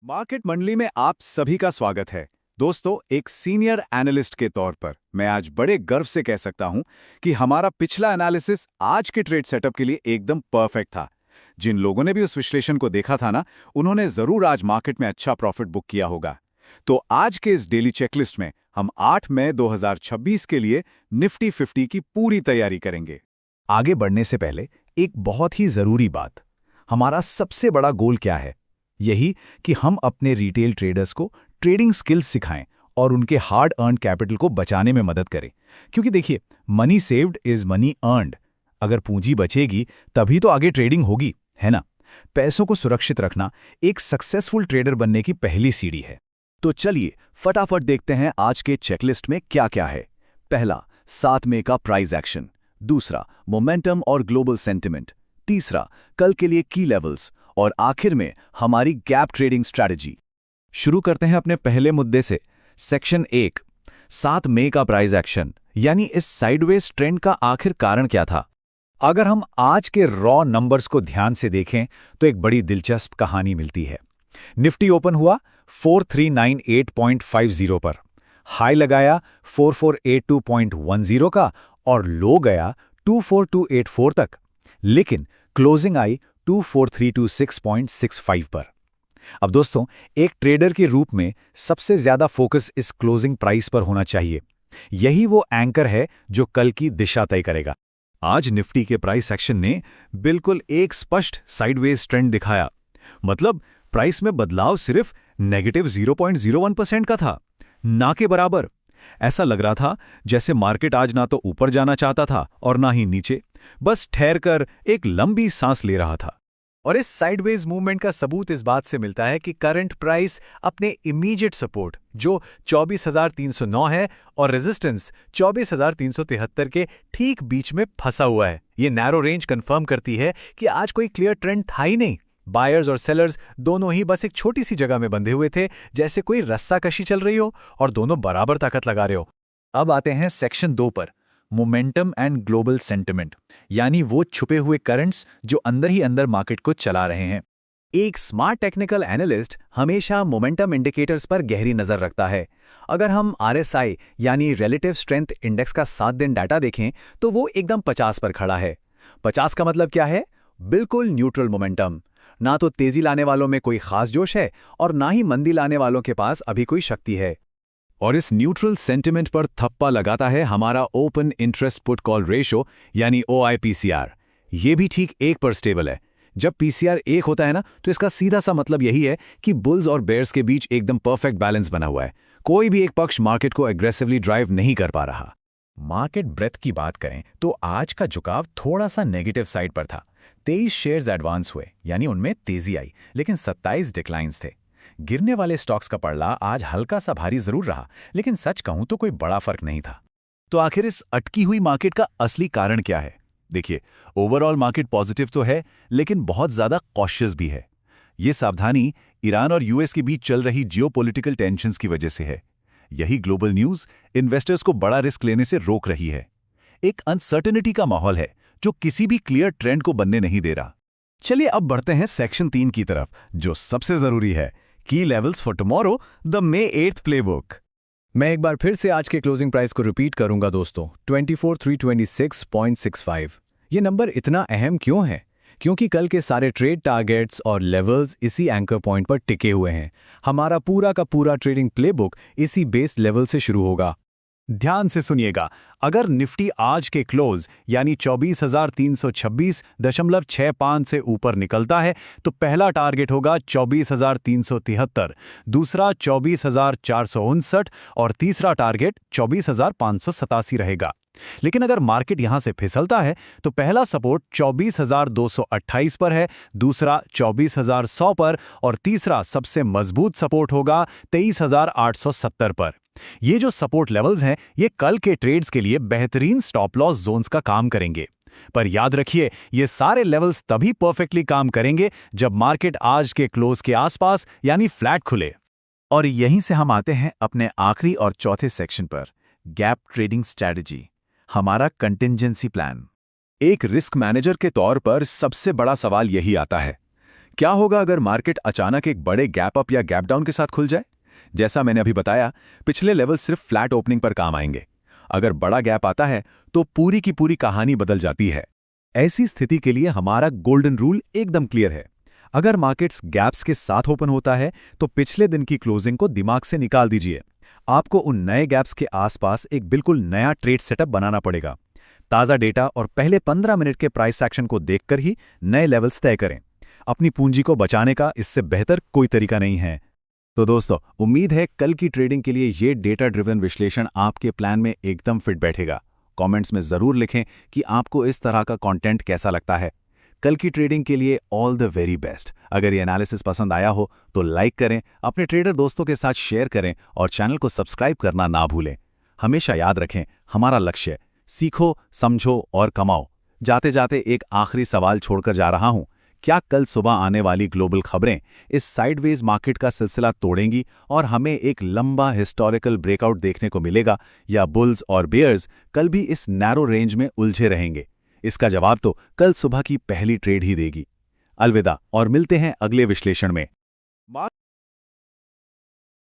Market मंडली में आप सभी का स्वागत है। दोस्तों, एक सीनियर एनालिस्ट के तौर पर मैं आज बड़े गर्व से कह सकता हूं कि हमारा पिछला एनालिसिस आज के ट्रेड सेटअप के लिए एकदम परफेक्ट था। जिन लोगों ने भी उस विश्लेषण को देखा था ना, उन्होंने जरूर आज मार्केट में अच्छा प्रॉफिट बुक किया होगा। तो आज के इस डेली चेकलिस्ट में हम 8 मई 2026 के लिए निफ्टी 50 की पूरी तैयारी करेंगे। आगे बढ़ने से पहले एक बहुत ही जरूरी बात, हमारा सबसे बड़ा गोल क्या है? यही कि हम अपने रिटेल ट्रेडर्स को ट्रेडिंग स्किल्स सिखाएं और उनके हार्ड अर्न्ड कैपिटल को बचाने में मदद करें। क्योंकि देखिए, money saved is money earned. अगर पूंजी बचेगी तभी तो आगे ट्रेडिंग होगी, है ना? पैसों को सुरक्षित रखना एक सक्सेसफुल ट्रेडर बनने की पहली सीढ़ी है। तो चलिए फटाफट देखते हैं आज के चेकलिस्ट में क्या क्या है। पहला, 7 मई का प्राइस एक्शन। दूसरा, मोमेंटम और ग्लोबल सेंटिमेंट। तीसरा, कल के लिए की लेवल्स। और आखिर में हमारी गैप ट्रेडिंग स्ट्रैटेजी। शुरू करते हैं अपने पहले मुद्दे से। सेक्शन 1, 7 मई का प्राइस एक्शन, यानी इस साइडवेज ट्रेंड का आखिर कारण क्या था? अगर हम आज के रॉ नंबर्स को ध्यान से देखें तो एक बड़ी दिलचस्प कहानी मिलती है। निफ्टी ओपन हुआ 4398.50 पर, हाई लगाया 4482.10 का और लो गया 24284 तक, लेकिन क्लोजिंग आई 24326.65 पर। अब दोस्तों, एक ट्रेडर के रूप में सबसे ज्यादा फोकस इस क्लोजिंग प्राइस पर होना चाहिए। यही वो एंकर है जो कल की दिशा तय करेगा। आज निफ्टी के प्राइस एक्शन ने बिल्कुल एक स्पष्ट साइडवेज ट्रेंड दिखाया। मतलब प्राइस में बदलाव सिर्फ -0.01% का था, ना के बराबर। ऐसा लग रहा था जैसे मार्केट आज ना तो ऊपर जाना चाहता था और ना ही नीचे, बस ठहर कर एक लंबी सांस ले रहा था। और इस साइडवेज मूवमेंट का सबूत इस बात से मिलता है कि करंट प्राइस अपने इमीडिएट सपोर्ट जो 24,309 है और रेजिस्टेंस 24,373 के ठीक बीच में फंसा हुआ है। ये नैरो रेंज कंफर्म करती है कि आज कोई क्लियर ट्रेंड था ही नहीं। बायर्स और सेलर्स दोनों ही बस एक छोटी सी जगह में बंधे हुए थे, जैसे कोई रस्साकशी चल रही हो और दोनों बराबर ताकत लगा रहे हो। अब आते हैं सेक्शन 2 पर, मोमेंटम एंड ग्लोबल सेंटिमेंट, यानी वो छुपे हुए करंट्स जो अंदर ही अंदर मार्केट को चला रहे हैं। एक स्मार्ट टेक्निकल एनालिस्ट हमेशा मोमेंटम इंडिकेटर्स पर गहरी नजर रखता है। अगर हम आरएसआई यानी रिलेटिव स्ट्रेंथ इंडेक्स का 7 दिन डाटा देखें तो वो एकदम 50 पर खड़ा है। 50 का मतलब क्या है? बिल्कुल न्यूट्रल मोमेंटम। ना तो तेजी लाने वालों में कोई खास जोश है और ना ही मंदी लाने वालों के पास अभी कोई शक्ति है। और इस न्यूट्रल सेंटिमेंट पर थप्पा लगाता है हमारा open interest put call ratio यानी OIPCR। ये भी ठीक 1 पर स्टेबल है। जब PCR 1 होता है ना, तो इसका सीधा सा मतलब यही है कि बुल्स और बेयर्स के बीच एकदम परफेक्ट बैलेंस बना हुआ है। कोई भी एक पक्ष मार्केट को एग्रेसिवली ड्राइव नहीं कर पा रहा। मार्केट ब्रेथ की बात करें तो आज का झुकाव थोड़ा सा नेगेटिव साइड पर था। 23 शेयर्स एडवांस हुए, यानी उनमें तेजी आई, लेकिन 27 डिक्लाइंस थे। गिरने वाले स्टॉक्स का पड़ला आज हल्का सा भारी जरूर रहा, लेकिन सच कहूं तो कोई बड़ा फर्क नहीं था। तो आखिर इस अटकी हुई मार्केट का असली कारण क्या है? देखिए, ओवरऑल मार्केट पॉजिटिव तो है, लेकिन बहुत ज्यादा कॉशियस भी है। ये सावधानी ईरान और यूएस के बीच चल रही जियोपॉलिटिकल टेंशंस की वजह से है। यही ग्लोबल न्यूज इन्वेस्टर्स को बड़ा रिस्क लेने से रोक रही है। एक अनसर्टेनिटी का माहौल है जो किसी भी क्लियर ट्रेंड को बनने नहीं दे रहा। चलिए अब बढ़ते हैं सेक्शन 3 की तरफ, जो सबसे जरूरी है, की levels for tomorrow, the May 8th playbook. मैं एक बार फिर से आज के क्लोजिंग प्राइस को रिपीट करूंगा दोस्तों, 24,326.65। ये नंबर इतना अहम क्यों है? क्योंकि कल के सारे ट्रेड टारगेट्स और लेवल्स इसी एंकर पॉइंट पर टिके हुए हैं। हमारा पूरा का पूरा ट्रेडिंग प्लेबुक इसी बेस लेवल से शुरू होगा। ध्यान से सुनिएगा, अगर निफ्टी आज के क्लोज यानी 24,326.65 से ऊपर निकलता है तो पहला टारगेट होगा 24,373, दूसरा 24,459 और तीसरा टारगेट 24,587 रहेगा। लेकिन अगर मार्केट यहां से फिसलता है तो पहला सपोर्ट 24,228 पर है, दूसरा 24,100 पर और तीसरा सबसे मजबूत सपोर्ट होगा 23,870 पर। ये जो सपोर्ट लेवल्स हैं, ये कल के ट्रेड्स के लिए बेहतरीन स्टॉप लॉस जोन्स का काम करेंगे। पर याद रखिए, ये सारे लेवल्स तभी परफेक्टली काम करेंगे जब मार्केट आज के क्लोज के आसपास यानी फ्लैट खुले। और यहीं से हम आते हैं अपने आखिरी और चौथे सेक्शन पर, गैप ट्रेडिंग स्ट्रैटेजी, हमारा कंटिंजेंसी प्लान। एक रिस्क मैनेजर के तौर पर सबसे बड़ा सवाल यही आता है क्या होगा अगर मार्केट अचानक एक बड़े गैप अप या गैप डाउन के साथ खुल जाए? जैसा मैंने अभी बताया, पिछले लेवल सिर्फ फ्लैट ओपनिंग पर काम आएंगे। अगर बड़ा गैप आता है तो पूरी की पूरी कहानी बदल जाती है। ऐसी स्थिति के लिए हमारा गोल्डन रूल एकदम क्लियर है। अगर मार्केट्स गैप्स के साथ ओपन होता है तो पिछले दिन की क्लोजिंग को दिमाग से निकाल दीजिए। आपको उन नए गैप्स के आसपास एक बिल्कुल नया ट्रेड सेटअप बनाना पड़ेगा। ताज़ा डेटा और पहले 15 मिनट के प्राइस एक्शन को देखकर ही नए लेवल्स तय करें। अपनी पूंजी को बचाने का इससे बेहतर कोई तरीका नहीं है। तो दोस्तों, उम्मीद है कल की ट्रेडिंग के लिए ये डेटा ड्रिवन विश्लेषण आपके प्लान में एकदम फिट बैठेगा। कमेंट्स में ज़रूर लिखें कि आपको इस तरह का कंटेंट कैसा लगता है। कल की ट्रेडिंग के लिए ऑल द वेरी बेस्ट। अगर ये एनालिसिस पसंद आया हो तो लाइक करें, अपने ट्रेडर दोस्तों के साथ शेयर करें और चैनल को सब्सक्राइब करना ना भूलें। हमेशा याद रखें, हमारा लक्ष्य सीखो, समझो और कमाओ। जाते जाते एक आखिरी सवाल छोड़कर जा रहा हूं। क्या कल सुबह आने वाली ग्लोबल खबरें इस साइडवेज मार्केट का सिलसिला तोड़ेंगी और हमें एक लंबा हिस्टोरिकल ब्रेकआउट देखने को मिलेगा, या बुल्स और बेयर्स कल भी इस नैरो रेंज में उलझे रहेंगे? इसका जवाब तो कल सुबह की पहली ट्रेड ही देगी। अलविदा और मिलते हैं अगले विश्लेषण में।